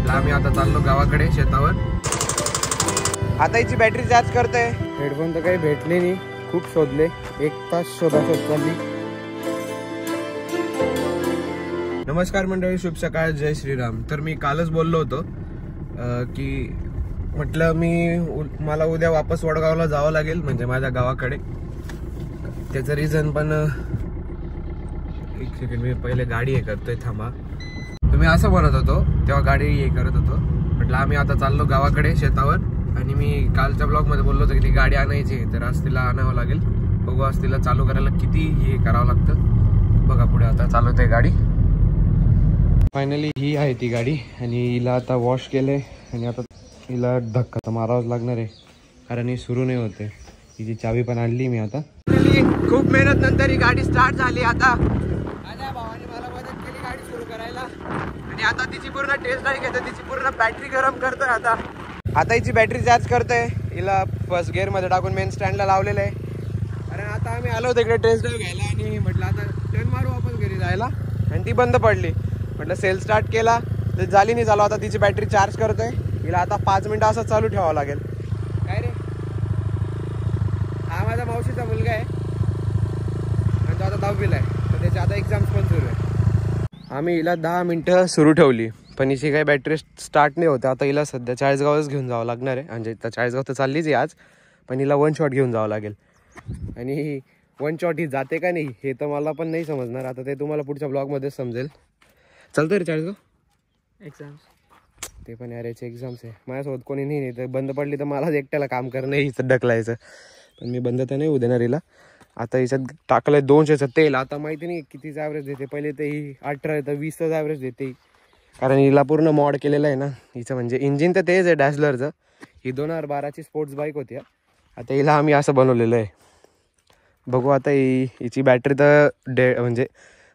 म्हटलं आम्ही आता चाललो गावाकडे शेतावर। आता याची बॅटरी चार्ज करते। हेडफोन तर काही भेटले नाही, खूप शोधले, 1 तास शोधाशोध चालली। नमस्कार मंडळी, शुभ सकाळ, जय श्रीराम। तर मी कालच बोललो होतो की म्हटलं मला उद्या वापस वडगावला जावं लागेल, म्हणजे माझ्या गावाकडे। त्याचं रिझन पण एक सेकंड, मी पहिले गाडी हे करतोय, थांबा। तुम्ही असं म्हणत होतो तेव्हा गाडी हे करत होतो, म्हटलं आम्ही आता चाललो गावाकडे शेतावर। आणि मी कालच्या ब्लॉग मध्ये बोललो होतो की ती गाडी आणायची, तर आज तिला आणावं लागेल। बघू आज तिला चालू करायला किती हे करावं लागतं, बघा पुढे। आता चालवते गाडी, फायनली ही आहे ती गाडी। आणि हिला आता वॉश केले आणि आता हिला धक्का तर मारावाच लागणार आहे, कारण ही सुरू नाही होते। हिची चावी पण आणली मी आता। खूप मेहनत नंतर ही गाडी स्टार्ट झाली। आता माझ्या भावाने मला मदत केली गाडी सुरू करायला, आणि आता तिची पूर्ण टेस्ट ड्राईव्ह घेतो, तिची पूर्ण बॅटरी गरम करतोय। आता हिची बॅटरी चार्ज करतोय, हिला फर्स्ट गिअर मध्ये टाकून मेन स्टँडला लावलेलं आहे। कारण आता आम्ही आलो तिकडे टेस्ट ड्राईव्ह घ्यायला, आणि म्हटलं आता टर्न मारू वापस घरी जायला, आणि ती बंद पडली। म्हटलं सेल स्टार्ट केला तर झाली नाही, झालो। आता तिची बॅटरी चार्ज करतोय, हिला आता 5 मिनिटं असं चालू ठेवावं लागेल। काय रे, हा माझा मावशीचा मुलगा आहे, आणि तो आता 10वीला आहे, तर त्याची आता एक्झाम्स पण सुरू आहे। आम्ही हिला 10 मिनिटं सुरू ठेवली, पण हिची काही बॅटरी स्टार्ट नाही होते। आता हिला सध्या चाळीसगावच घेऊन जावं लागणार आहे, म्हणजे चाळीसगाव तर चाललीच आहे आज, पण हिला 1 शॉट घेऊन जावं लागेल। आणि 1 शॉट ही जाते का नाही हे तर मला पण नाही समजणार, आता ते तुम्हाला पुढच्या ब्लॉगमध्ये समजेल। चालतं रे चाळीसगाव, एक्झाम्स ते पण यार, याचे एक्झाम्स आहे। माझ्यासोबत कोणी नाही, तर बंद पडली तर मलाच एकट्याला काम करणं, हिचं ढकलायचं, पण मी बंद तर नाही होऊ देणार हिला। आता हिच्यात टाकलंय 200चं तेल, आता माहिती नाही कितीचं ॲव्हरेज देते। पहिले ते ही 18 तर 20चं ॲव्हरेज देते, कारण हिला पूर्ण मॉड केलेलं आहे ना हिचं। म्हणजे इंजिन तर तेच आहे डॅशलरचं, ही 2012ची स्पोर्ट्स बाईक होती। आता हिला आम्ही असं बनवलेलं आहे, बघू आता हिची बॅटरी तर म्हणजे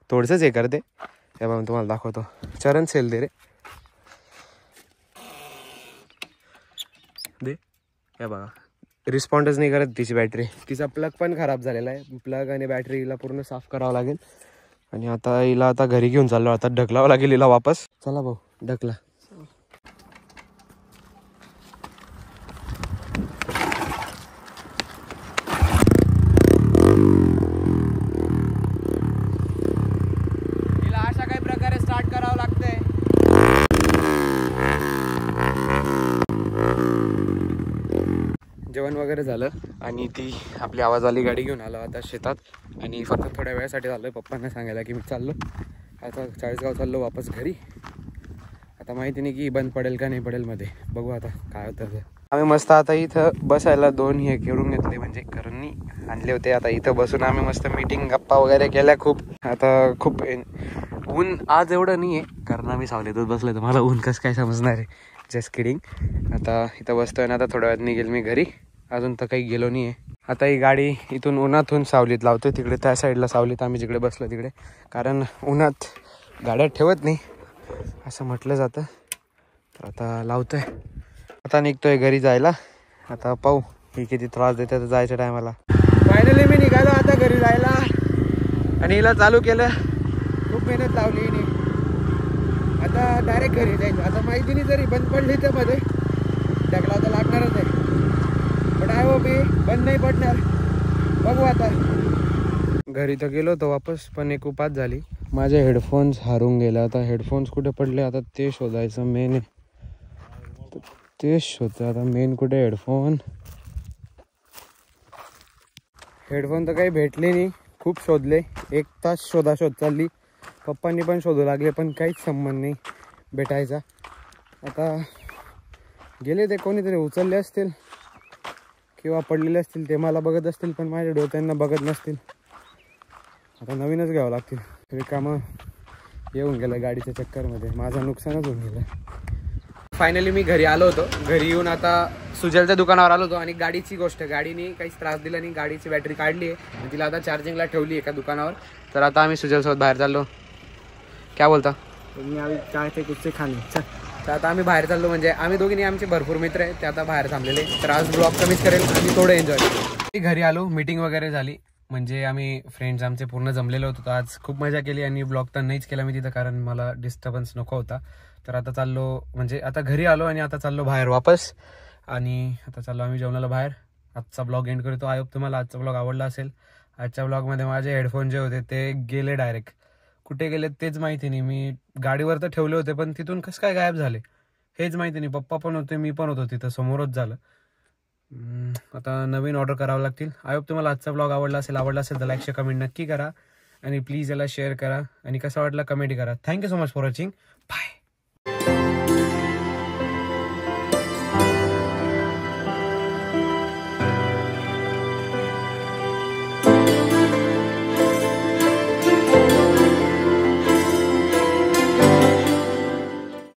थोडंसंच हे करते। हे बघा तुम्हाला दाखवतो, चरण सेल दे रे दे। हे बघा रिस्पॉन्डच नाही करत तिची बॅटरी, तिचा प्लग पण खराब झालेला आहे। प्लग आणि बॅटरी हिला पूर्ण साफ करावं लागेल। आणि आता हिला आता घरी घेऊन चाललो, आता ढकलावं लागेल हिला वापस। चला भाऊ ढकला। हिला अशा काही प्रकारे स्टार्ट करावं लागतंय। जेवण वगैरे झालं, आणि ती आपली आवाजवाली गाडी घेऊन आलो आता शेतात। आणि फक्त थोड्या वेळासाठी झालोय, पप्पांना सांगायला की मी चाललो आता चाळीसगाव, चाललो वापस घरी। आता माहिती नाही की बंद पडेल का नाही पडेल मध्ये, बघू आता काय होतं ते। आम्ही मस्त आता इथं बसायला 2 हे करून घेतले, म्हणजे करूननी आणले होते। आता इथं बसून आम्ही मस्त मीटिंग गप्पा वगैरे केल्या खूप। आता खूप ऊन आज एवढं नाही आहे, कारण आम्ही सावलीतच बसलो, तर मला ऊन कसं काय समजणार आहे, जस्ट किडिंग। आता इथं बसतोय ना, आता थोड्या वेळात निघेल मी घरी, अजून तर काही गेलो नाही आहे। आता ही गाडी इथून उन्हातून सावलीत लावतोय, तिकडे त्या साईडला सावलीत, आम्ही जिकडे बसलो तिकडे, कारण उन्हात गाड्या ठेवत नाही असं म्हटलं जातं। तर आता लावतोय, आता निघतोय घरी जायला। आता पाहू ही किती त्रास देते तर जायच्या टायमाला। फायनली मी निघालो आता घरी जायला, आणि हिला चालू केलं, खूप मेहनत लावली हिने। आता डायरेक्ट घरी जायचं। आता माहिती नाही जरी बंद पडली तर मध्ये ढकला तर लागणारच आहे, पण आहे मी बंद नाही पडणार, बघू आता। घरी तर गेलो होतो वापस, पण एक उपास झाली, माझे हेडफोन्स हारून गेले। आता हेडफोन्स कुठे पडले आता ते शोधायचं मेन आहे, तेच शोधतं आता मेन कुठे हेडफोन तर काही भेटले नाही, खूप शोधले, 1 तास शोधाशोध चालली। पप्पांनी पण शोधू लागले, पण काहीच संबंध नाही भेटायचा। आता गेले ते कोणीतरी उचलले असतील किंवा पडलेले असतील, ते मला बघत असतील, पण माझ्या डोक्यांना बघत नसतील। आता नवीनच घ्यावं लागतील, रिकामं येऊन गेलं गाडीच्या चक्करमध्ये, माझं नुकसानच होऊन गेलं। फायनली मी घरी आलो होतो, घरी येऊन आता सुजलच्या दुकानावर आलो होतो, आणि गाडीची गोष्ट, गाडीने काहीच त्रास दिला नाही, गाडीची बॅटरी काढली आहे, तिला आता चार्जिंगला ठेवली एका दुकानावर। तर आता आम्ही सुजलसोबत बाहेर चाललो, क्या बोलता तुम्ही, आम्ही काय ते कुठचे खाणे। तर आता आम्ही बाहेर चाललो, म्हणजे आम्ही दोघींनी आमचे भरपूर मित्र आहेत, ते आता बाहेर थांबलेले, तर आज ब्लॉग कमीच करेल आणि थोडं एन्जॉय। घरी आलो, मीटिंग वगैरे झाली, म्हणजे आम्ही फ्रेंड्स आमचे पूर्ण जमलेलो होतो. तर आज खूप मजा केली आणि ब्लॉग तर नाहीच केला मी तिथं, कारण मला डिस्टर्बन्स नको होता. तर आता चाललो, म्हणजे आता घरी आलो आणि आता चाललो बाहेर वापस. आणि आता चाललो आम्ही जेवणाला बाहेर. आजचा ब्लॉग एंड करतो. आय होप तुम्हाला आजचा ब्लॉग आवडला असेल. आजच्या ब्लॉगमध्ये माझे हेडफोन जे होते ते गेले डायरेक्ट. कुठे गेले तेच माहिती नाही. मी गाडीवर तर ठेवले होते, पण तिथून कसं काय गायब झाले हेच माहिती नाही. पप्पा पण होते, मी पण होतो तिथं, समोरच झालं. आता नवीन ऑर्डर करावं लागतील. आय होप तुम्हाला आजचा ब्लॉग आवडला असेल तर लाईक शेअर कमेंट नक्की करा आणि प्लीज याला शेअर करा आणि कसा वाटला कमेंट करा. Thank you so much for watching. Bye.